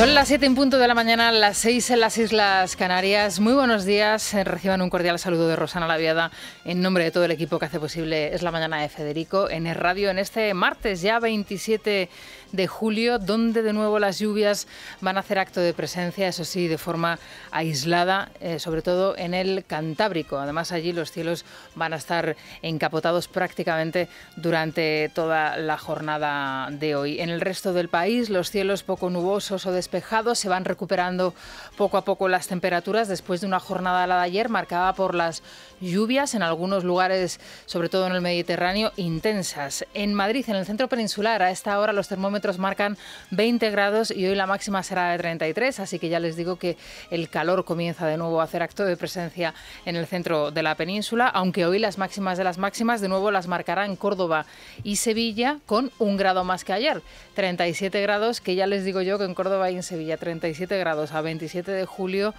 Son las 7 en punto de la mañana, las 6 en las Islas Canarias. Muy buenos días, reciban un cordial saludo de Rosana Laviada en nombre de todo el equipo que hace posible Es la Mañana de Federico en Es Radio en este martes ya 27 de julio, donde de nuevo las lluvias van a hacer acto de presencia, eso sí, de forma aislada, sobre todo en el Cantábrico. Además, allí los cielos van a estar encapotados prácticamente durante toda la jornada de hoy. En el resto del país, los cielos poco nubosos o despejados, se van recuperando poco a poco las temperaturas después de una jornada la de ayer marcada por las lluvias en algunos lugares, sobre todo en el Mediterráneo, intensas. En Madrid, en el centro peninsular, a esta hora los termómetros marcan 20 grados y hoy la máxima será de 33, así que ya les digo que el calor comienza de nuevo a hacer acto de presencia en el centro de la península, aunque hoy las máximas de las máximas de nuevo las marcarán Córdoba y Sevilla con 1 grado más que ayer, 37 grados, que ya les digo yo que en Córdoba y en Sevilla 37 grados a 27 de julio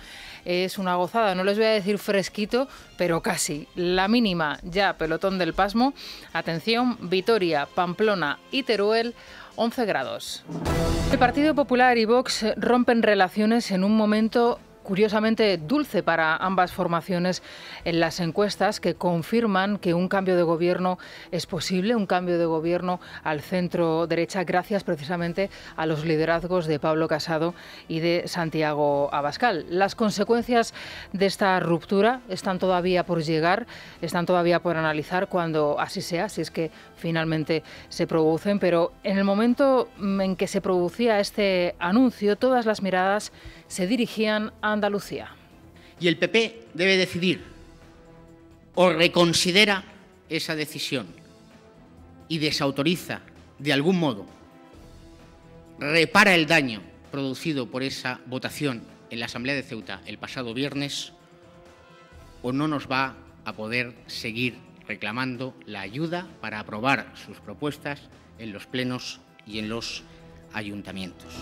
es una gozada. No les voy a decir fresquito, pero casi. La mínima ya pelotón del pasmo. Atención, Vitoria, Pamplona y Teruel, 11 grados. El Partido Popular y Vox rompen relaciones en un momento curiosamente dulce para ambas formaciones en las encuestas, que confirman que un cambio de gobierno es posible, un cambio de gobierno al centro derecha, gracias precisamente a los liderazgos de Pablo Casado y de Santiago Abascal. Las consecuencias de esta ruptura están todavía por llegar, están todavía por analizar cuando así sea, si es que finalmente se producen, pero en el momento en que se producía este anuncio, todas las miradas se dirigían a Andalucía. Y el PP debe decidir o reconsidera esa decisión y desautoriza de algún modo, repara el daño producido por esa votación en la Asamblea de Ceuta el pasado viernes, o no nos va a poder seguir reclamando la ayuda para aprobar sus propuestas en los plenos y en los ayuntamientos.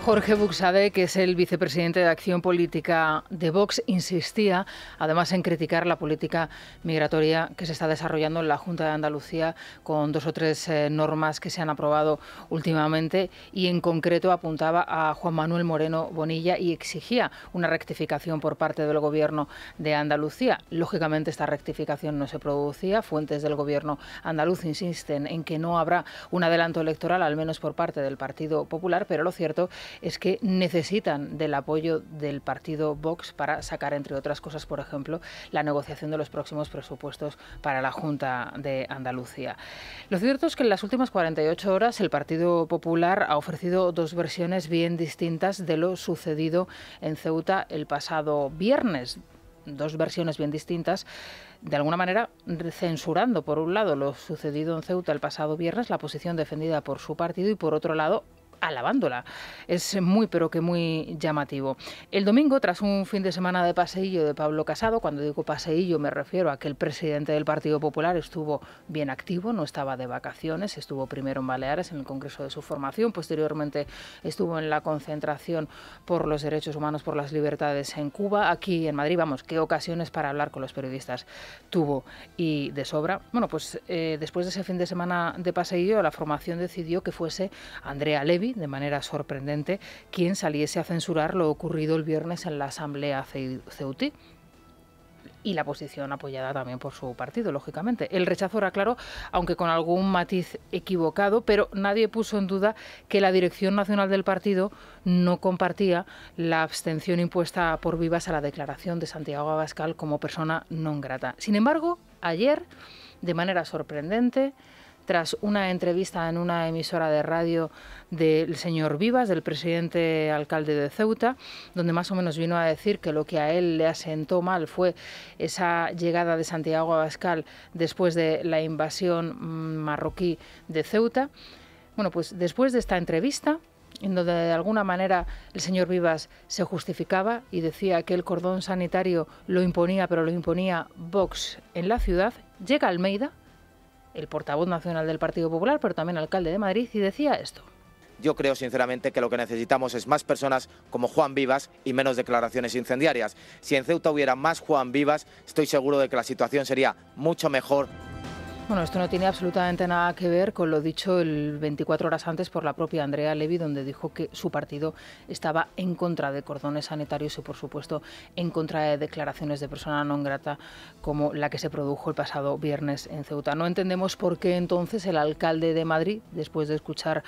Jorge Buxade, que es el vicepresidente de Acción Política de Vox, insistía además en criticar la política migratoria que se está desarrollando en la Junta de Andalucía con 2 o 3 normas que se han aprobado últimamente, y en concreto apuntaba a Juan Manuel Moreno Bonilla y exigía una rectificación por parte del Gobierno de Andalucía. Lógicamente esta rectificación no se producía. Fuentes del Gobierno andaluz insisten en que no habrá un adelanto electoral, al menos por parte del Partido Popular, pero lo cierto es que necesitan del apoyo del partido Vox para sacar, entre otras cosas, por ejemplo, la negociación de los próximos presupuestos para la Junta de Andalucía. Lo cierto es que en las últimas 48 horas el Partido Popular ha ofrecido 2 versiones bien distintas de lo sucedido en Ceuta el pasado viernes. 2 versiones bien distintas, de alguna manera censurando, por un lado, lo sucedido en Ceuta el pasado viernes, la posición defendida por su partido, y por otro lado, alabándola. Es muy, pero que muy llamativo. El domingo, tras un fin de semana de paseillo de Pablo Casado, cuando digo paseillo me refiero a que el presidente del Partido Popular estuvo bien activo, no estaba de vacaciones, estuvo primero en Baleares, en el congreso de su formación, posteriormente estuvo en la concentración por los derechos humanos, por las libertades en Cuba, aquí en Madrid. Vamos, qué ocasiones para hablar con los periodistas tuvo, y de sobra. Bueno, pues después de ese fin de semana de paseillo, la formación decidió que fuese Andrea Levy, de manera sorprendente, quien saliese a censurar lo ocurrido el viernes en la Asamblea ceutí. Y la posición apoyada también por su partido, lógicamente. El rechazo era claro, aunque con algún matiz equivocado, pero nadie puso en duda que la dirección nacional del partido no compartía la abstención impuesta por Vivas a la declaración de Santiago Abascal como persona non grata. Sin embargo, ayer, de manera sorprendente, tras una entrevista en una emisora de radio del señor Vivas, del presidente alcalde de Ceuta, donde más o menos vino a decir que lo que a él le asentó mal fue esa llegada de Santiago Abascal después de la invasión marroquí de Ceuta. Bueno, pues después de esta entrevista, en donde de alguna manera el señor Vivas se justificaba y decía que el cordón sanitario lo imponía, pero lo imponía Vox en la ciudad, llega Almeida, el portavoz nacional del Partido Popular, pero también alcalde de Madrid, y decía esto. Yo creo sinceramente que lo que necesitamos es más personas como Juan Vivas y menos declaraciones incendiarias. Si en Ceuta hubiera más Juan Vivas, estoy seguro de que la situación sería mucho mejor. Bueno, esto no tiene absolutamente nada que ver con lo dicho el 24 horas antes por la propia Andrea Levy, donde dijo que su partido estaba en contra de cordones sanitarios y, por supuesto, en contra de declaraciones de persona non grata como la que se produjo el pasado viernes en Ceuta. No entendemos por qué entonces el alcalde de Madrid, después de escuchar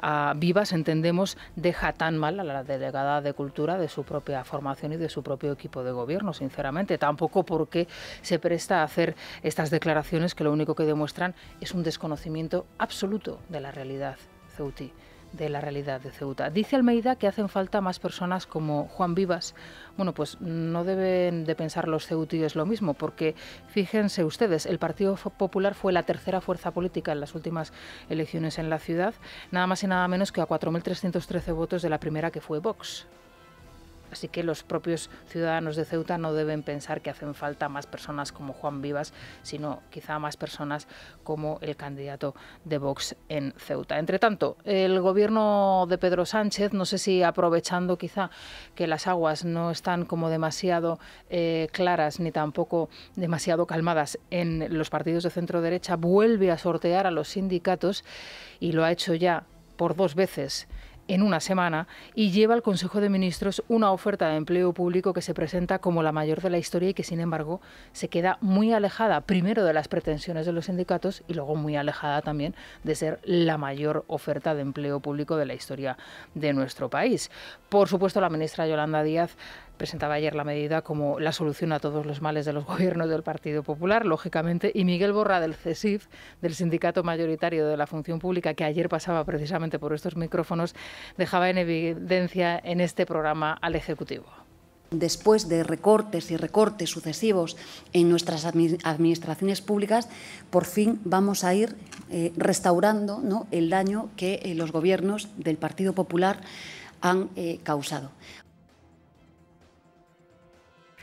a Vivas, entendemos, deja tan mal a la delegada de Cultura de su propia formación y de su propio equipo de gobierno, sinceramente. Tampoco por qué se presta a hacer estas declaraciones que lo único que demuestran es un desconocimiento absoluto de la realidad ceutí, de la realidad de Ceuta. Dice Almeida que hacen falta más personas como Juan Vivas. Bueno, pues no deben de pensar los ceutíes lo mismo, porque fíjense ustedes, el Partido Popular fue la tercera fuerza política en las últimas elecciones en la ciudad, nada más y nada menos que a 4.313 votos de la primera, que fue Vox. Así que los propios ciudadanos de Ceuta no deben pensar que hacen falta más personas como Juan Vivas, sino quizá más personas como el candidato de Vox en Ceuta. Entre tanto, el gobierno de Pedro Sánchez, no sé si aprovechando quizá que las aguas no están como demasiado claras ni tampoco demasiado calmadas en los partidos de centro derecha, vuelve a sortear a los sindicatos, y lo ha hecho ya por 2 veces en una semana, y lleva al Consejo de Ministros una oferta de empleo público que se presenta como la mayor de la historia y que, sin embargo, se queda muy alejada, primero, de las pretensiones de los sindicatos y luego muy alejada también de ser la mayor oferta de empleo público de la historia de nuestro país. Por supuesto, la ministra Yolanda Díaz presentaba ayer la medida como la solución a todos los males de los gobiernos del Partido Popular, lógicamente, y Miguel Borra, del CESIF, del sindicato mayoritario de la función pública, que ayer pasaba precisamente por estos micrófonos, dejaba en evidencia en este programa al Ejecutivo. Después de recortes y recortes sucesivos en nuestras administraciones públicas, por fin vamos a ir restaurando, ¿no?, el daño que los gobiernos del Partido Popular han causado.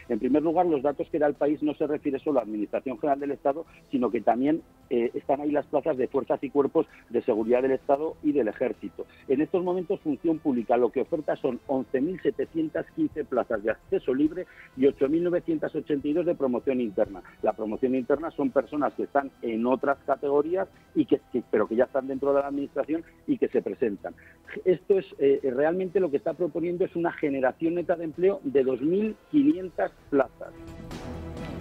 En primer lugar, los datos que da el país no se refiere solo a la Administración General del Estado, sino que también están ahí las plazas de fuerzas y cuerpos de seguridad del Estado y del Ejército. En estos momentos, Función Pública lo que oferta son 11.715 plazas de acceso libre y 8.982 de promoción interna. La promoción interna son personas que están en otras categorías pero que ya están dentro de la Administración y que se presentan. Esto es realmente lo que está proponiendo es una generación neta de empleo de 2.500 plazas.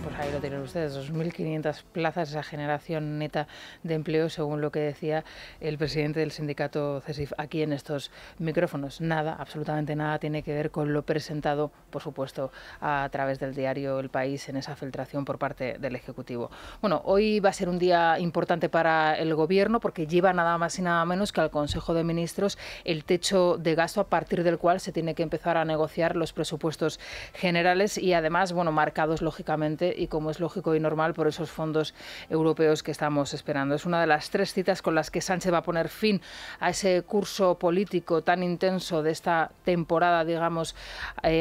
Pues ahí lo tienen ustedes, 2.500 plazas, esa generación neta de empleo, según lo que decía el presidente del sindicato CESIF aquí en estos micrófonos. Nada, absolutamente nada tiene que ver con lo presentado, por supuesto, a través del diario El País en esa filtración por parte del Ejecutivo. Bueno, hoy va a ser un día importante para el Gobierno porque lleva nada más y nada menos que al Consejo de Ministros el techo de gasto a partir del cual se tiene que empezar a negociar los presupuestos generales y además, bueno, marcados lógicamente y como es lógico y normal por esos fondos europeos que estamos esperando. Es una de las 3 citas con las que Sánchez va a poner fin a ese curso político tan intenso de esta temporada, digamos,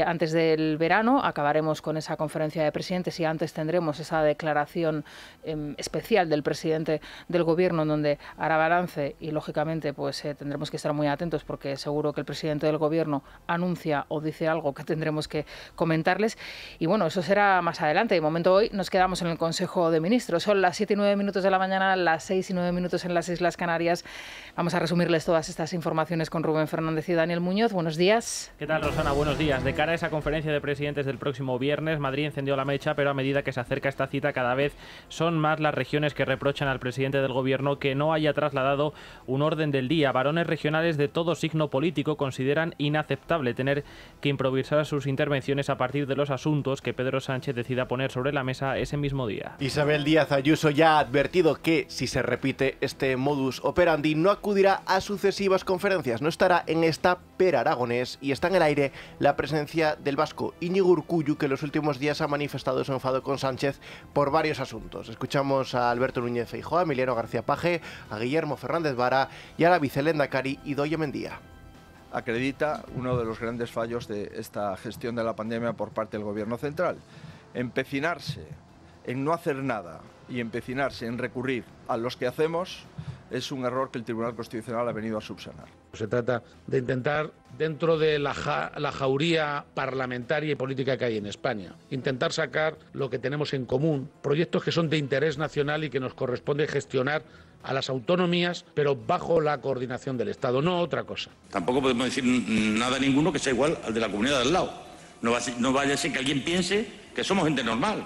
antes del verano. Acabaremos con esa conferencia de presidentes y antes tendremos esa declaración especial del presidente del Gobierno en donde hará balance y, lógicamente, pues tendremos que estar muy atentos porque seguro que el presidente del Gobierno anuncia o dice algo que tendremos que comentarles. Y bueno, eso será más adelante. De momento, hoy nos quedamos en el Consejo de Ministros. Son las 7:09 de la mañana, las 6:09 en las Islas Canarias. Vamos a resumirles todas estas informaciones con Rubén Fernández y Daniel Muñoz. Buenos días. ¿Qué tal, Rosana? Buenos días. De cara a esa conferencia de presidentes del próximo viernes, Madrid encendió la mecha, pero a medida que se acerca esta cita, cada vez son más las regiones que reprochan al presidente del Gobierno que no haya trasladado un orden del día. Varones regionales de todo signo político consideran inaceptable tener que improvisar sus intervenciones a partir de los asuntos que Pedro Sánchez decida poner sobre la mesa ese mismo día. Isabel Díaz Ayuso ya ha advertido que, si se repite este modus operandi, no acudirá a sucesivas conferencias, no estará en esta per Aragonés, y está en el aire la presencia del vasco Iñigo Urkullu, que en los últimos días ha manifestado su enfado con Sánchez por varios asuntos. Escuchamos a Alberto Núñez Feijóo, a Emiliano García Paje, a Guillermo Fernández Vara y a la vicelendakari Idoia Mendia. Acredita uno de los grandes fallos de esta gestión de la pandemia por parte del Gobierno central. Empecinarse en no hacer nada y empecinarse en recurrir a los que hacemos es un error que el Tribunal Constitucional ha venido a subsanar. Se trata de intentar, dentro de la jauría parlamentaria y política que hay en España, intentar sacar lo que tenemos en común, proyectos que son de interés nacional y que nos corresponde gestionar a las autonomías, pero bajo la coordinación del Estado, no otra cosa. Tampoco podemos decir nada ninguno que sea igual al de la comunidad de al lado. No vaya a ser que alguien piense que somos gente normal.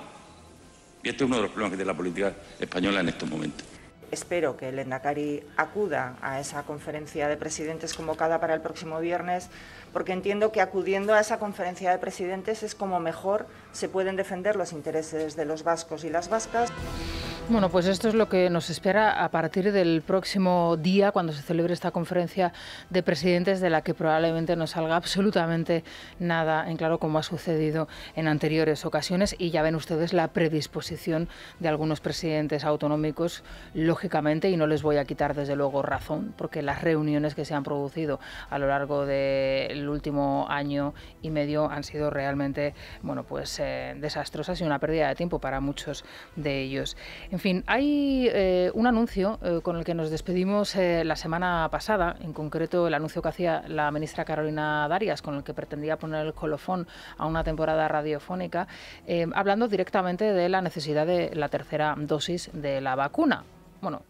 Y este es uno de los problemas que tiene la política española en estos momentos. Espero que el Lehendakari acuda a esa conferencia de presidentes convocada para el próximo viernes, porque entiendo que acudiendo a esa conferencia de presidentes es como mejor se pueden defender los intereses de los vascos y las vascas. Bueno, pues esto es lo que nos espera a partir del próximo día, cuando se celebre esta conferencia de presidentes, de la que probablemente no salga absolutamente nada en claro, como ha sucedido en anteriores ocasiones. Y ya ven ustedes la predisposición de algunos presidentes autonómicos, lógicamente, y no les voy a quitar desde luego razón, porque las reuniones que se han producido a lo largo del último año y medio han sido realmente, bueno, pues desastrosas y una pérdida de tiempo para muchos de ellos. En fin, hay un anuncio con el que nos despedimos la semana pasada, en concreto el anuncio que hacía la ministra Carolina Darias, con el que pretendía poner el colofón a una temporada radiofónica, hablando directamente de la necesidad de la tercera dosis de la vacuna. Bueno,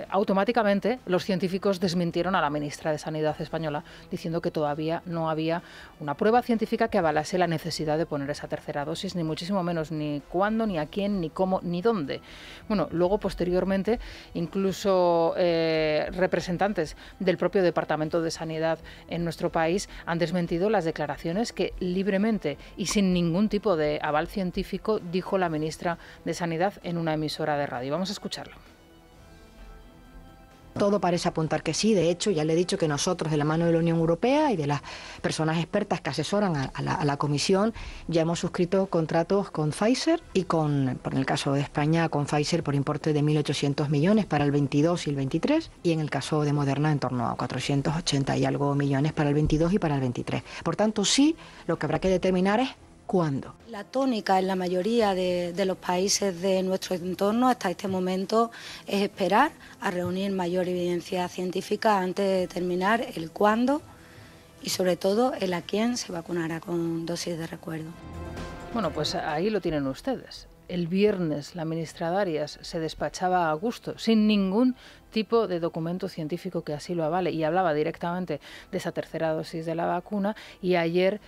automáticamente los científicos desmintieron a la ministra de Sanidad española diciendo que todavía no había una prueba científica que avalase la necesidad de poner esa tercera dosis, ni muchísimo menos ni cuándo, ni a quién, ni cómo, ni dónde. Bueno, luego posteriormente incluso representantes del propio Departamento de Sanidad en nuestro país han desmentido las declaraciones que libremente y sin ningún tipo de aval científico dijo la ministra de Sanidad en una emisora de radio. Vamos a escuchar. Todo parece apuntar que sí. De hecho, ya le he dicho que nosotros, de la mano de la Unión Europea y de las personas expertas que asesoran a la Comisión, ya hemos suscrito contratos con Pfizer y por el caso de España, con Pfizer por importe de 1.800 millones para el 22 y el 23, y en el caso de Moderna en torno a 480 y algo millones para el 22 y para el 23. Por tanto, sí, lo que habrá que determinar es ¿cuándo? La tónica en la mayoría de los países de nuestro entorno hasta este momento es esperar a reunir mayor evidencia científica antes de determinar el cuándo y sobre todo el a quién se vacunará con dosis de recuerdo. Bueno, pues ahí lo tienen ustedes. El viernes la ministra Darias se despachaba a gusto, sin ningún tipo de documento científico que así lo avale, y hablaba directamente de esa tercera dosis de la vacuna, y ayer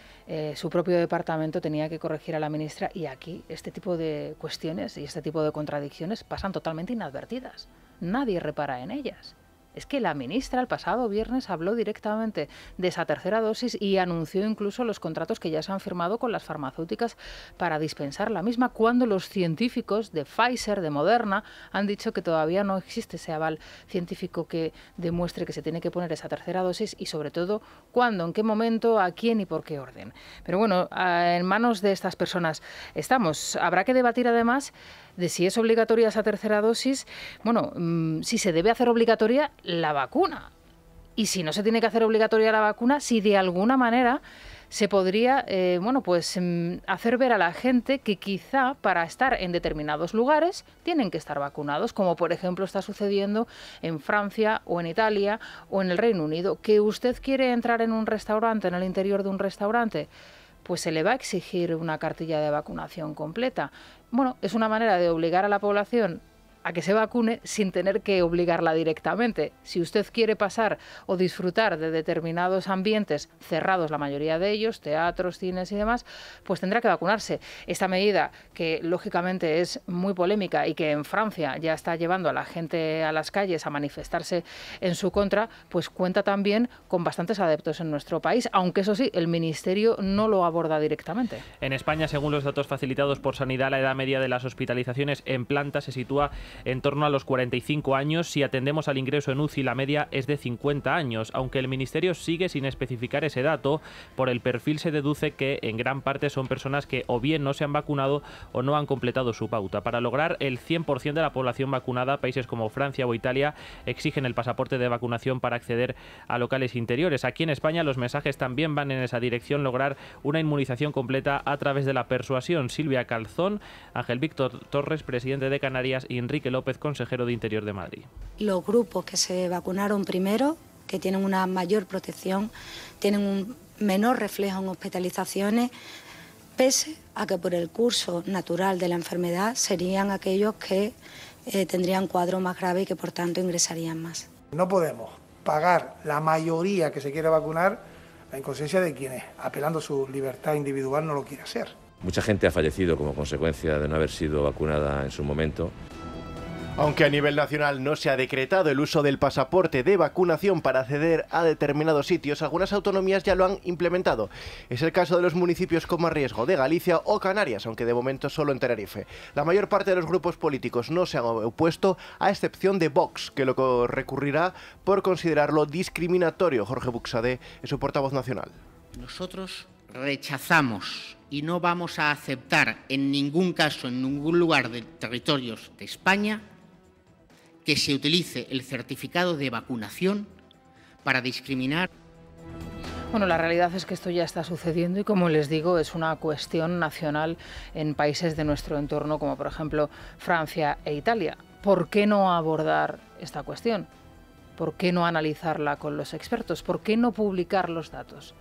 su propio departamento tenía que corregir a la ministra, y aquí este tipo de cuestiones y este tipo de contradicciones pasan totalmente inadvertidas. Nadie repara en ellas. Es que la ministra el pasado viernes habló directamente de esa tercera dosis y anunció incluso los contratos que ya se han firmado con las farmacéuticas para dispensar la misma, cuando los científicos de Pfizer, de Moderna, han dicho que todavía no existe ese aval científico que demuestre que se tiene que poner esa tercera dosis, y sobre todo cuándo, en qué momento, a quién y por qué orden. Pero bueno, en manos de estas personas estamos. Habrá que debatir además de si es obligatoria esa tercera dosis, bueno, si se debe hacer obligatoria la vacuna. Y si no se tiene que hacer obligatoria la vacuna, si de alguna manera se podría hacer ver a la gente que quizá para estar en determinados lugares tienen que estar vacunados, como por ejemplo está sucediendo en Francia o en Italia o en el Reino Unido. ¿Que usted quiere entrar en un restaurante, en el interior de un restaurante? Pues se le va a exigir una cartilla de vacunación completa. Bueno, es una manera de obligar a la población a que se vacune sin tener que obligarla directamente. Si usted quiere pasar o disfrutar de determinados ambientes cerrados, la mayoría de ellos, teatros, cines y demás, pues tendrá que vacunarse. Esta medida, que lógicamente es muy polémica y que en Francia ya está llevando a la gente a las calles a manifestarse en su contra, pues cuenta también con bastantes adeptos en nuestro país, aunque eso sí, el Ministerio no lo aborda directamente. En España, según los datos facilitados por Sanidad, la edad media de las hospitalizaciones en planta se sitúa en torno a los 45 años. Si atendemos al ingreso en UCI, la media es de 50 años, aunque el Ministerio sigue sin especificar ese dato. Por el perfil se deduce que en gran parte son personas que o bien no se han vacunado o no han completado su pauta. Para lograr el 100% de la población vacunada, países como Francia o Italia exigen el pasaporte de vacunación para acceder a locales interiores. Aquí en España los mensajes también van en esa dirección: lograr una inmunización completa a través de la persuasión. Silvia Calzón, Ángel Víctor Torres, presidente de Canarias, y Enrique López, consejero de Interior de Madrid. Los grupos que se vacunaron primero que tienen una mayor protección, tienen un menor reflejo en hospitalizaciones, pese a que por el curso natural de la enfermedad serían aquellos que tendrían cuadro más grave y que por tanto ingresarían más. No podemos pagar la mayoría que se quiere vacunar la inconsciencia de quienes, apelando a su libertad individual, no lo quiere hacer. Mucha gente ha fallecido como consecuencia de no haber sido vacunada en su momento. Aunque a nivel nacional no se ha decretado el uso del pasaporte de vacunación para acceder a determinados sitios, algunas autonomías ya lo han implementado. Es el caso de los municipios con más riesgo, de Galicia o Canarias, aunque de momento solo en Tenerife. La mayor parte de los grupos políticos no se han opuesto, a excepción de Vox, que lo recurrirá por considerarlo discriminatorio. Jorge Buxadé es su portavoz nacional. Nosotros rechazamos y no vamos a aceptar en ningún caso, en ningún lugar de territorios de España, que se utilice el certificado de vacunación para discriminar. Bueno, la realidad es que esto ya está sucediendo y, como les digo, es una cuestión nacional en países de nuestro entorno, como por ejemplo Francia e Italia. ¿Por qué no abordar esta cuestión? ¿Por qué no analizarla con los expertos? ¿Por qué no publicar los datos?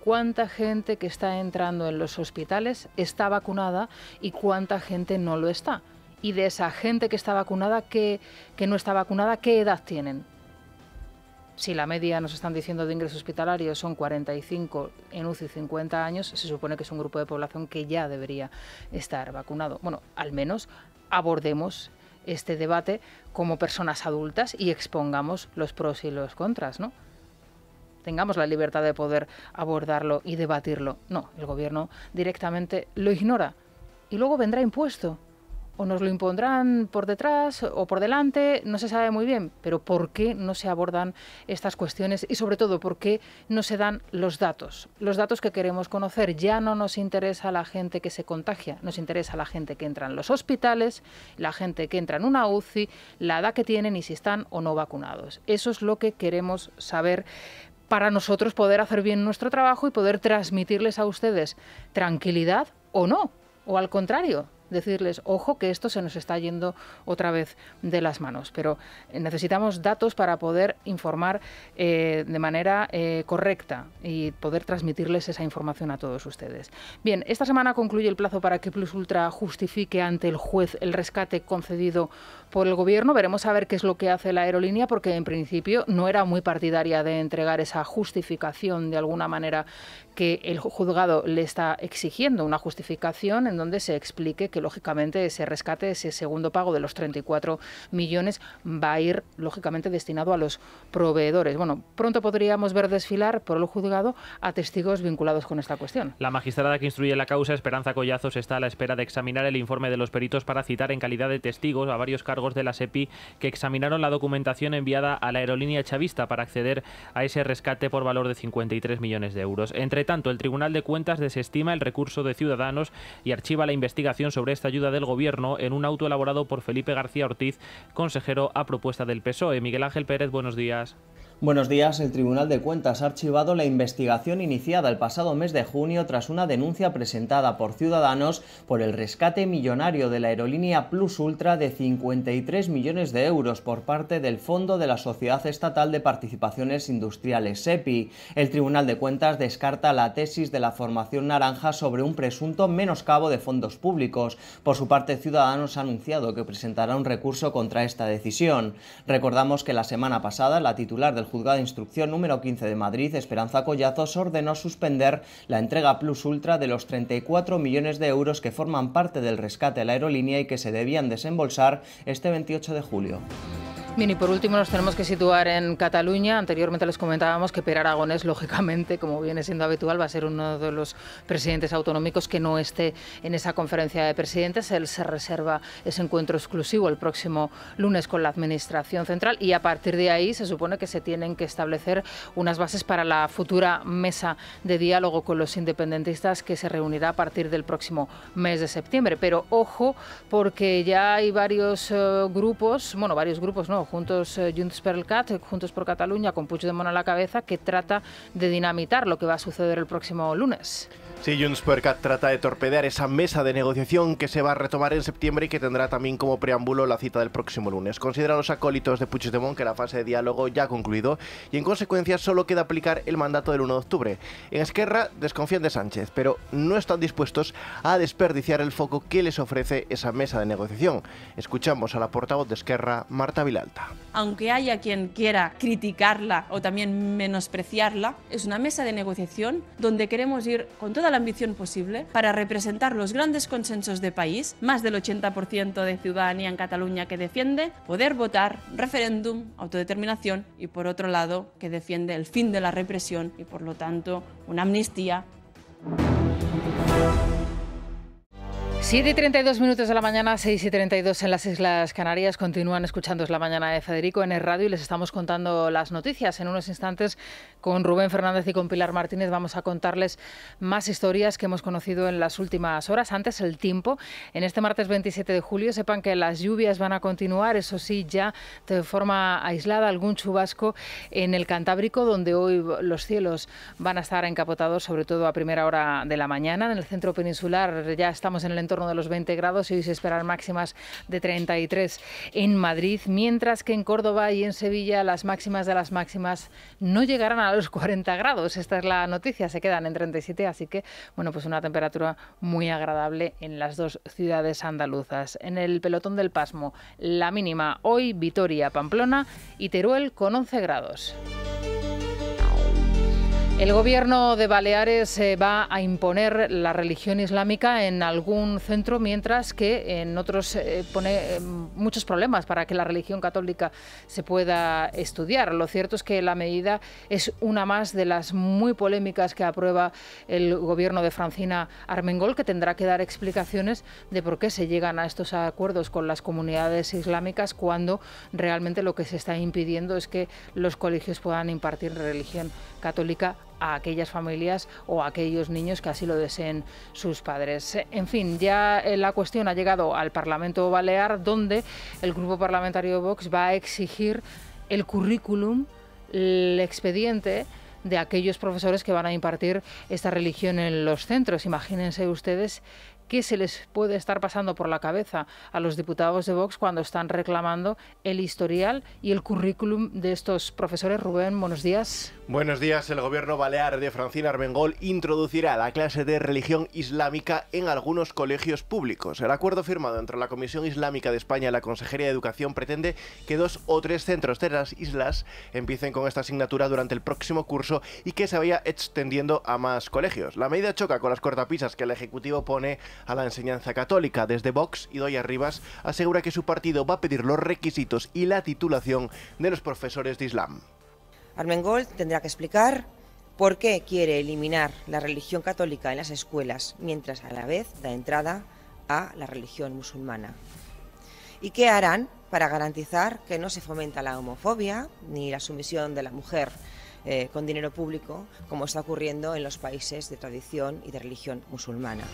¿Cuánta gente que está entrando en los hospitales está vacunada y cuánta gente no lo está? Y de esa gente que está vacunada, que no está vacunada, ¿qué edad tienen? Si la media, nos están diciendo, de ingreso hospitalario son 45, en UCI 50 años, se supone que es un grupo de población que ya debería estar vacunado. Bueno, al menos abordemos este debate como personas adultas y expongamos los pros y los contras, ¿no? Tengamos la libertad de poder abordarlo y debatirlo. No, el Gobierno directamente lo ignora y luego vendrá impuesto. O nos lo impondrán por detrás o por delante, no se sabe muy bien, pero ¿por qué no se abordan estas cuestiones? Y sobre todo, ¿por qué no se dan los datos? Los datos que queremos conocer. Ya no nos interesa la gente que se contagia, nos interesa la gente que entra en los hospitales, la gente que entra en una UCI, la edad que tienen y si están o no vacunados. Eso es lo que queremos saber para nosotros poder hacer bien nuestro trabajo y poder transmitirles a ustedes tranquilidad o no, o al contrario, decirles, ojo, que esto se nos está yendo otra vez de las manos. Pero necesitamos datos para poder informar de manera correcta y poder transmitirles esa información a todos ustedes. Bien, esta semana concluye el plazo para que Plus Ultra justifique ante el juez el rescate concedido por el Gobierno. Veremos a ver qué es lo que hace la aerolínea, porque en principio no era muy partidaria de entregar esa justificación de alguna manera que el juzgado le está exigiendo, una justificación en donde se explique que lógicamente ese rescate, ese segundo pago de los 34 millones va a ir lógicamente destinado a los proveedores. Bueno, pronto podríamos ver desfilar por el juzgado a testigos vinculados con esta cuestión. La magistrada que instruye la causa, Esperanza Collazos, está a la espera de examinar el informe de los peritos para citar en calidad de testigos a varios cargos de la SEPI que examinaron la documentación enviada a la aerolínea chavista para acceder a ese rescate por valor de 53 millones de euros. Entre tanto, el Tribunal de Cuentas desestima el recurso de Ciudadanos y archiva la investigación sobre esta ayuda del Gobierno en un auto elaborado por Felipe García Ortiz, consejero a propuesta del PSOE. Miguel Ángel Pérez, buenos días. Buenos días. El Tribunal de Cuentas ha archivado la investigación iniciada el pasado mes de junio tras una denuncia presentada por Ciudadanos por el rescate millonario de la aerolínea Plus Ultra de 53 millones de euros por parte del Fondo de la Sociedad Estatal de Participaciones Industriales, SEPI. El Tribunal de Cuentas descarta la tesis de la formación naranja sobre un presunto menoscabo de fondos públicos. Por su parte, Ciudadanos ha anunciado que presentará un recurso contra esta decisión. Recordamos que la semana pasada la titular del Juzgado de Instrucción número 15 de Madrid, Esperanza Collazos, ordenó suspender la entrega Plus Ultra de los 34 millones de euros que forman parte del rescate a la aerolínea y que se debían desembolsar este 28 de julio. Bien, y por último nos tenemos que situar en Cataluña. Anteriormente les comentábamos que Pere Aragonés, lógicamente, como viene siendo habitual, va a ser uno de los presidentes autonómicos que no esté en esa conferencia de presidentes. Él se reserva ese encuentro exclusivo el próximo lunes con la Administración Central y a partir de ahí se supone que se tienen que establecer unas bases para la futura mesa de diálogo con los independentistas que se reunirá a partir del próximo mes de septiembre. Pero ojo, porque ya hay varios grupos, bueno, varios grupos no, Junts per Cat, Juntos por Cataluña, con Puigdemont a la cabeza, que trata de dinamitar lo que va a suceder el próximo lunes. Sí, Junts per Cat trata de torpedear esa mesa de negociación que se va a retomar en septiembre y que tendrá también como preámbulo la cita del próximo lunes. Considera los acólitos de Puigdemont que la fase de diálogo ya ha concluido y en consecuencia solo queda aplicar el mandato del 1 de octubre. En Esquerra desconfían de Sánchez, pero no están dispuestos a desperdiciar el foco que les ofrece esa mesa de negociación. Escuchamos a la portavoz de Esquerra, Marta Vilalta. Aunque haya quien quiera criticarla o también menospreciarla, es una mesa de negociación donde queremos ir con toda la ambición posible para representar los grandes consensos de país, más del 80% de ciudadanía en Cataluña que defiende poder votar, referéndum, autodeterminación y por otro lado que defiende el fin de la represión y por lo tanto una amnistía. 7:32 de la mañana, 6:32 en las Islas Canarias. Continúan escuchando Es la Mañana de Federico en el radio y les estamos contando las noticias. En unos instantes con Rubén Fernández y con Pilar Martínez vamos a contarles más historias que hemos conocido en las últimas horas. Antes, el tiempo. En este martes 27 de julio sepan que las lluvias van a continuar, eso sí, ya de forma aislada, algún chubasco en el Cantábrico, donde hoy los cielos van a estar encapotados, sobre todo a primera hora de la mañana. En el centro peninsular ya estamos en el entorno de los 20 grados y hoy se esperan máximas de 33 en Madrid, mientras que en Córdoba y en Sevilla las máximas de las máximas no llegarán a los 40 grados. Esta es la noticia, se quedan en 37, así que bueno, pues una temperatura muy agradable en las dos ciudades andaluzas. En el pelotón del pasmo, la mínima hoy Vitoria, Pamplona y Teruel con 11 grados. El gobierno de Baleares va a imponer la religión islámica en algún centro, mientras que en otros pone muchos problemas para que la religión católica se pueda estudiar. Lo cierto es que la medida es una más de las muy polémicas que aprueba el gobierno de Francina Armengol, que tendrá que dar explicaciones de por qué se llegan a estos acuerdos con las comunidades islámicas cuando realmente lo que se está impidiendo es que los colegios puedan impartir religión católica a aquellas familias o a aquellos niños que así lo deseen sus padres. En fin, ya la cuestión ha llegado al Parlamento Balear, donde el grupo parlamentario Vox va a exigir el currículum, el expediente de aquellos profesores que van a impartir esta religión en los centros. Imagínense ustedes qué se les puede estar pasando por la cabeza a los diputados de Vox cuando están reclamando el historial y el currículum de estos profesores. Rubén, buenos días. Buenos días. El gobierno balear de Francina Armengol introducirá la clase de religión islámica en algunos colegios públicos. El acuerdo firmado entre la Comisión Islámica de España y la Consejería de Educación pretende que 2 o 3 centros de las islas empiecen con esta asignatura durante el próximo curso y que se vaya extendiendo a más colegios. La medida choca con las cortapisas que el Ejecutivo pone a la enseñanza católica. Desde Vox, Idoia Rivas asegura que su partido va a pedir los requisitos y la titulación de los profesores de Islam. Armengol tendrá que explicar por qué quiere eliminar la religión católica en las escuelas, mientras a la vez da entrada a la religión musulmana. ¿Y qué harán para garantizar que no se fomenta la homofobia ni la sumisión de la mujer con dinero público, como está ocurriendo en los países de tradición y de religión musulmana?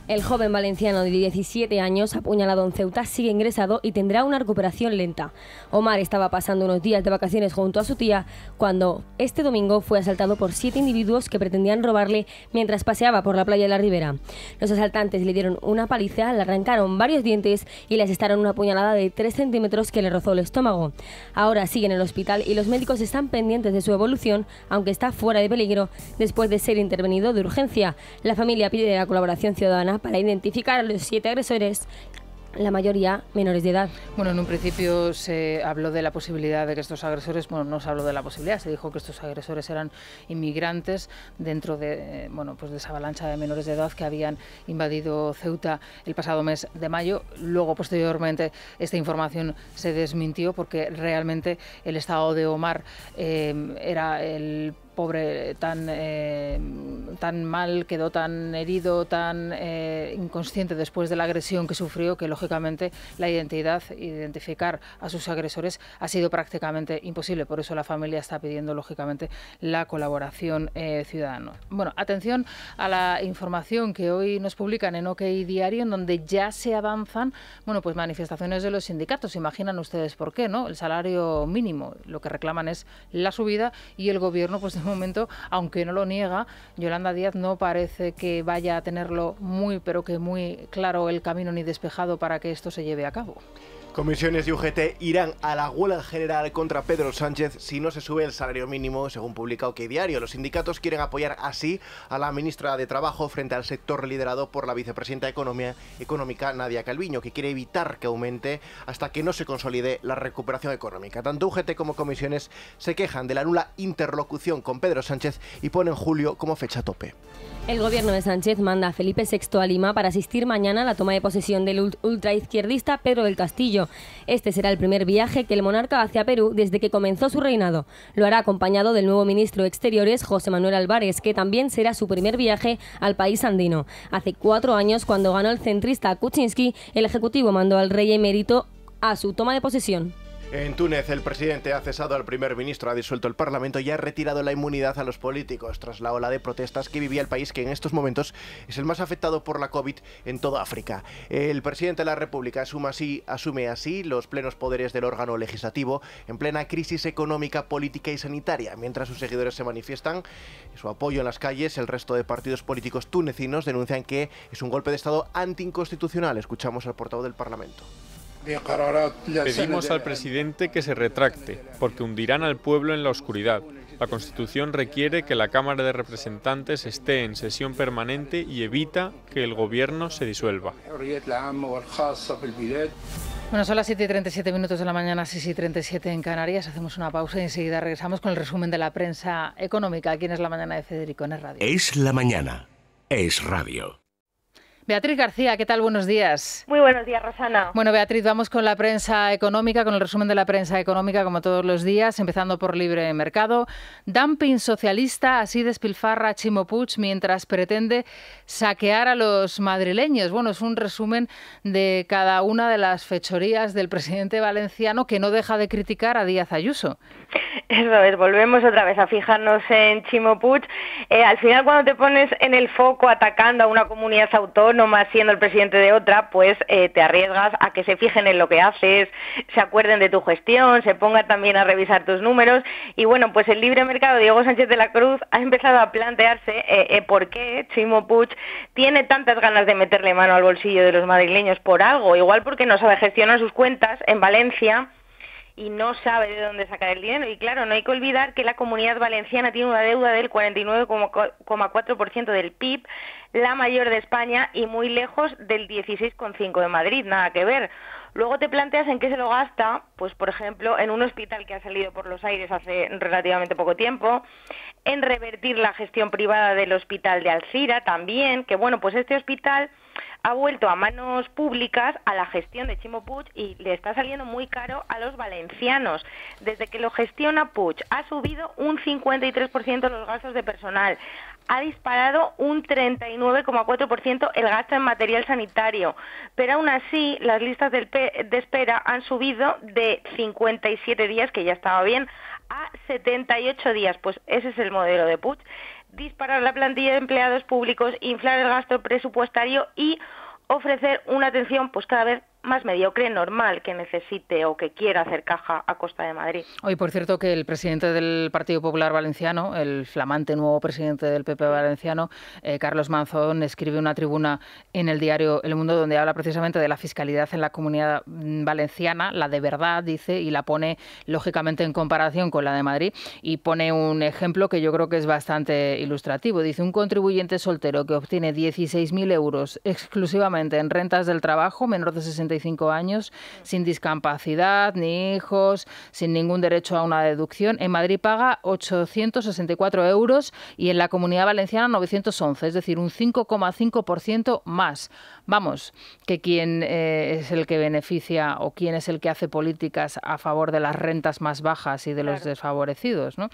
El joven valenciano de 17 años, apuñalado en Ceuta, sigue ingresado y tendrá una recuperación lenta. Omar estaba pasando unos días de vacaciones junto a su tía cuando este domingo fue asaltado por 7 individuos que pretendían robarle mientras paseaba por la playa de la Ribera. Los asaltantes le dieron una paliza, le arrancaron varios dientes y le asestaron una puñalada de 3 centímetros que le rozó el estómago. Ahora sigue en el hospital y los médicos están pendientes de su evolución, aunque está fuera de peligro después de ser intervenido de urgencia. La familia pide la colaboración ciudadana para identificar a los 7 agresores, la mayoría menores de edad. Bueno, en un principio se habló de la posibilidad de que estos agresores, bueno, no se habló de la posibilidad, se dijo que estos agresores eran inmigrantes dentro de, bueno, pues de esa avalancha de menores de edad que habían invadido Ceuta el pasado mes de mayo. Luego, posteriormente, esta información se desmintió porque realmente el estado de Omar era el pobre, tan mal, quedó tan herido, tan inconsciente después de la agresión que sufrió, que lógicamente identificar a sus agresores ha sido prácticamente imposible. Por eso la familia está pidiendo lógicamente la colaboración ciudadana. Bueno, atención a la información que hoy nos publican en OK Diario, en donde ya se avanzan, bueno, pues manifestaciones de los sindicatos. Imaginan ustedes por qué, ¿no? El salario mínimo, lo que reclaman es la subida, y el gobierno, pues de momento, aunque no lo niega, Yolanda Díaz no parece que vaya a tenerlo muy claro el camino ni despejado para que esto se lleve a cabo. Comisiones y UGT irán a la huelga general contra Pedro Sánchez si no se sube el salario mínimo, según publica OK Diario. Los sindicatos quieren apoyar así a la ministra de Trabajo frente al sector liderado por la vicepresidenta económica Nadia Calviño, que quiere evitar que aumente hasta que no se consolide la recuperación económica. Tanto UGT como comisiones se quejan de la nula interlocución con Pedro Sánchez y ponen julio como fecha tope. El gobierno de Sánchez manda a Felipe VI a Lima para asistir mañana a la toma de posesión del ultraizquierdista Pedro del Castillo. Este será el primer viaje que el monarca hace a Perú desde que comenzó su reinado. Lo hará acompañado del nuevo ministro de Exteriores, José Manuel Álvarez, que también será su primer viaje al país andino. Hace 4 años, cuando ganó el centrista Kuczynski, el Ejecutivo mandó al rey emérito a su toma de posesión. En Túnez, el presidente ha cesado al primer ministro, ha disuelto el Parlamento y ha retirado la inmunidad a los políticos tras la ola de protestas que vivía el país, que en estos momentos es el más afectado por la COVID en toda África. El presidente de la República asume así los plenos poderes del órgano legislativo en plena crisis económica, política y sanitaria. Mientras sus seguidores se manifiestan su apoyo en las calles, el resto de partidos políticos tunecinos denuncian que es un golpe de Estado anticonstitucional. Escuchamos al portavoz del Parlamento. Pedimos al presidente que se retracte, porque hundirán al pueblo en la oscuridad. La Constitución requiere que la Cámara de Representantes esté en sesión permanente y evita que el gobierno se disuelva. Bueno, son las 7:37 de la mañana, 6:37 en Canarias. Hacemos una pausa y enseguida regresamos con el resumen de la prensa económica. Aquí en Es la Mañana de Federico, en Es Radio. Es la Mañana, Es Radio. Beatriz García, ¿qué tal? Buenos días. Muy buenos días, Rosana. Bueno, Beatriz, vamos con la prensa económica, con el resumen de la prensa económica, como todos los días, empezando por Libre Mercado. Dumping socialista, así despilfarra Chimo Puig mientras pretende saquear a los madrileños. Bueno, es un resumen de cada una de las fechorías del presidente valenciano, que no deja de criticar a Díaz Ayuso. Eso es, volvemos otra vez a fijarnos en Chimo Puig. Al final, cuando te pones en el foco atacando a una comunidad autónoma, siendo el presidente de otra, pues te arriesgas a que se fijen en lo que haces, se acuerden de tu gestión, se pongan también a revisar tus números. Y bueno, pues el Libre Mercado, Diego Sánchez de la Cruz, ha empezado a plantearse por qué Chimo Puig tiene tantas ganas de meterle mano al bolsillo de los madrileños por algo. Igual porque no sabe gestionar sus cuentas en Valencia y no sabe de dónde sacar el dinero. Y claro, no hay que olvidar que la Comunidad Valenciana tiene una deuda del 49,4% del PIB, la mayor de España y muy lejos del 16,5% de Madrid, nada que ver. Luego te planteas en qué se lo gasta, pues por ejemplo, en un hospital que ha salido por los aires hace relativamente poco tiempo, en revertir la gestión privada del hospital de Alcira también, que bueno, pues este hospital ha vuelto a manos públicas a la gestión de Chimo Puig y le está saliendo muy caro a los valencianos. Desde que lo gestiona Puig ha subido un 53% los gastos de personal, ha disparado un 39,4% el gasto en material sanitario, pero aún así las listas de espera han subido de 57 días, que ya estaba bien, a 78 días. Pues ese es el modelo de Puig: disparar la plantilla de empleados públicos, inflar el gasto presupuestario y ofrecer una atención pues cada vez más mediocre, normal, que necesite o que quiera hacer caja a costa de Madrid. Hoy, por cierto, que el presidente del Partido Popular Valenciano, el flamante nuevo presidente del PP Valenciano, Carlos Manzón, escribe una tribuna en el diario El Mundo donde habla precisamente de la fiscalidad en la Comunidad Valenciana, la de verdad, dice, y la pone lógicamente en comparación con la de Madrid, y pone un ejemplo que yo creo que es bastante ilustrativo. Dice: un contribuyente soltero que obtiene 16.000 euros exclusivamente en rentas del trabajo, menor de 65 65 años, sin discapacidad, ni hijos, sin ningún derecho a una deducción. En Madrid paga 864 euros y en la Comunidad Valenciana 911, es decir, un 5,5% más. Vamos, que quién es el que beneficia o quién es el que hace políticas a favor de las rentas más bajas y de los desfavorecidos, ¿no?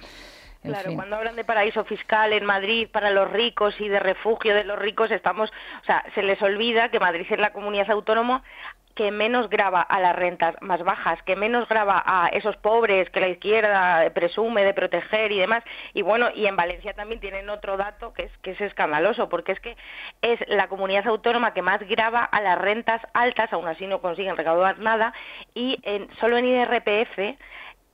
Claro, cuando hablan de paraíso fiscal en Madrid para los ricos y de refugio de los ricos, se les olvida que Madrid es la comunidad autónoma que menos grava a las rentas más bajas, que menos grava a esos pobres que la izquierda presume de proteger y demás. Y bueno, y en Valencia también tienen otro dato que es escandaloso, porque es que es la comunidad autónoma que más grava a las rentas altas, aún así no consiguen recaudar nada, y solo en IRPF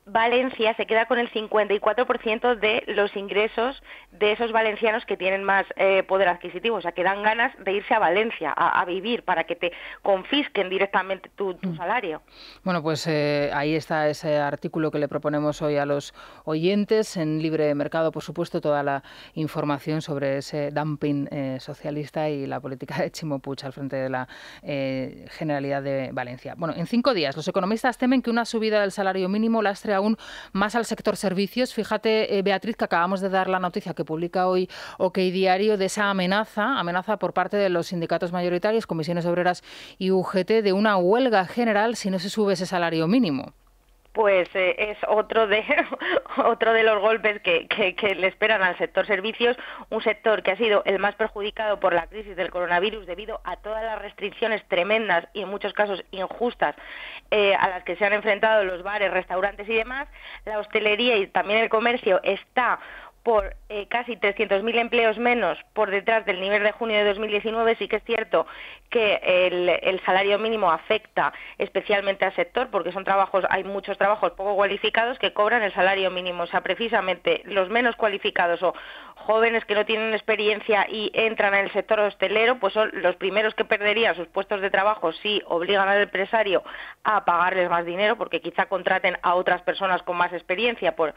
Valencia se queda con el 54% de los ingresos de esos valencianos que tienen más poder adquisitivo, o sea, que dan ganas de irse a Valencia a vivir para que te confisquen directamente tu salario. Bueno, pues ahí está ese artículo que le proponemos hoy a los oyentes en Libre Mercado, por supuesto, toda la información sobre ese dumping socialista y la política de Chimo Puig al frente de la Generalidad de Valencia. Bueno, en 5 días los economistas temen que una subida del salario mínimo lastre aún más al sector servicios. Fíjate, Beatriz, que acabamos de dar la noticia que publica hoy OK Diario de esa amenaza por parte de los sindicatos mayoritarios, comisiones obreras y UGT, de una huelga general si no se sube ese salario mínimo. Pues es otro de los golpes que le esperan al sector servicios, un sector que ha sido el más perjudicado por la crisis del coronavirus debido a todas las restricciones tremendas y en muchos casos injustas a las que se han enfrentado los bares, restaurantes y demás. La hostelería y también el comercio está por casi 300.000 empleos menos por detrás del nivel de junio de 2019. Sí que es cierto que el salario mínimo afecta especialmente al sector, porque hay muchos trabajos poco cualificados que cobran el salario mínimo. O sea, precisamente los menos cualificados o jóvenes que no tienen experiencia y entran en el sector hostelero, pues son los primeros que perderían sus puestos de trabajo si obligan al empresario a pagarles más dinero, porque quizá contraten a otras personas con más experiencia por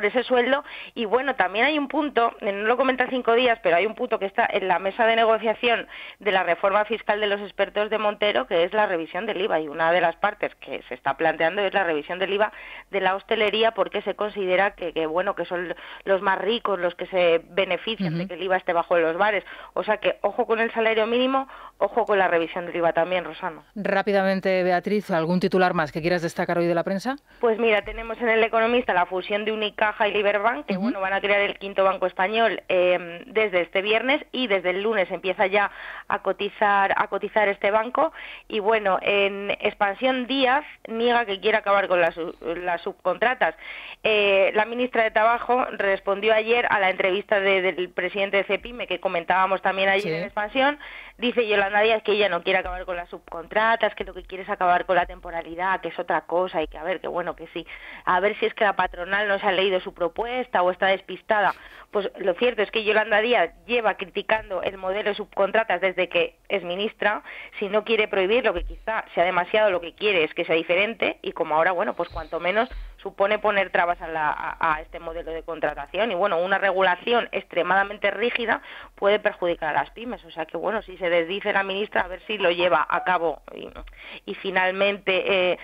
ese sueldo. Y bueno, también hay un punto, no lo comenta 5 días, pero hay un punto que está en la mesa de negociación de la reforma fiscal de los expertos de Montero, que es la revisión del IVA, y una de las partes que se está planteando es la revisión del IVA de la hostelería, porque se considera que son los más ricos los que se benefician de que el IVA esté bajo de los bares. O sea que ojo con el salario mínimo, ojo con la revisión del IVA también, Rosana. Rápidamente, Beatriz, ¿algún titular más que quieras destacar hoy de la prensa? Pues mira, tenemos en El Economista la fusión de Unicaja y Liberbank, que van a crear el quinto banco español desde este viernes, y desde el lunes empieza ya a cotizar este banco. Y bueno, en expansión, Díaz niega que quiera acabar con las subcontratas. La ministra de Trabajo respondió ayer a la entrevista del presidente de CEPIME, que comentábamos también ayer en expansión. Dice Yolanda Díaz que ella no quiere acabar con las subcontratas, que lo que quiere es acabar con la temporalidad, que es otra cosa, y que que sí, a ver si es que la patronal no se ha leído su propuesta o está despistada. Pues lo cierto es que Yolanda Díaz lleva criticando el modelo de subcontratas desde que es ministra. Si no quiere prohibirlo, que quizá sea demasiado, lo que quiere es que sea diferente, y como ahora, pues cuanto menos supone poner trabas a este modelo de contratación. Y bueno, una regulación extremadamente rígida puede perjudicar a las pymes. O sea que si se desdice la ministra, a ver si lo lleva a cabo y finalmente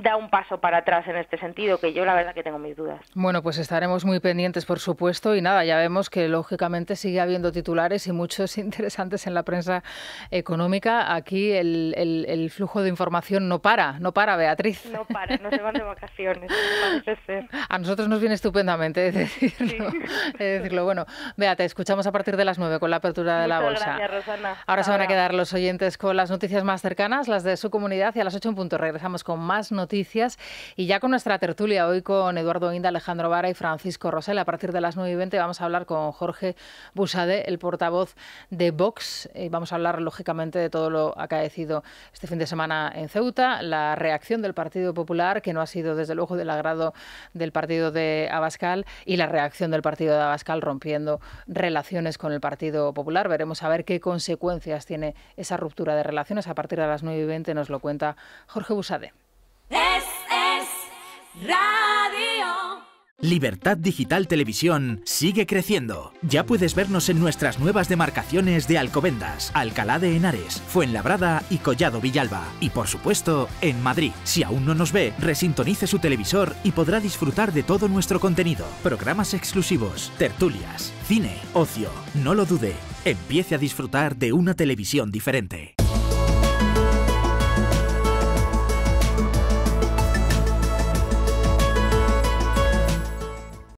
da un paso para atrás en este sentido, que yo la verdad que tengo mis dudas. Bueno, pues estaremos muy pendientes, por supuesto, y nada, ya vemos que lógicamente sigue habiendo titulares y muchos interesantes en la prensa económica. Aquí el flujo de información no para, Beatriz. No para, no se van de vacaciones, parece ser. A nosotros nos viene estupendamente decirlo. Bueno, Bea, te escuchamos a partir de las 9 con la apertura de la bolsa. Gracias, Rosana. Ahora se van a quedar los oyentes con las noticias más cercanas, las de su comunidad, y a las 8 en punto regresamos con más noticias y ya con nuestra tertulia hoy con Eduardo Inda, Alejandro Vara y Francisco Rosell. A partir de las 9:20 vamos a hablar con Jorge Buxadé, el portavoz de Vox. Vamos a hablar lógicamente de todo lo acaecido este fin de semana en Ceuta, la reacción del Partido Popular, que no ha sido desde luego del agrado del partido de Abascal, y la reacción del partido de Abascal rompiendo relaciones con el Partido Popular. Veremos a ver qué consecuencias tiene esa ruptura de relaciones. A partir de las 9:20 nos lo cuenta Jorge Buxadé. Es Radio. Libertad Digital Televisión sigue creciendo. Ya puedes vernos en nuestras nuevas demarcaciones de Alcobendas, Alcalá de Henares, Fuenlabrada y Collado Villalba. Y por supuesto, en Madrid. Si aún no nos ve, resintonice su televisor y podrá disfrutar de todo nuestro contenido. Programas exclusivos, tertulias, cine, ocio. No lo dude. Empiece a disfrutar de una televisión diferente.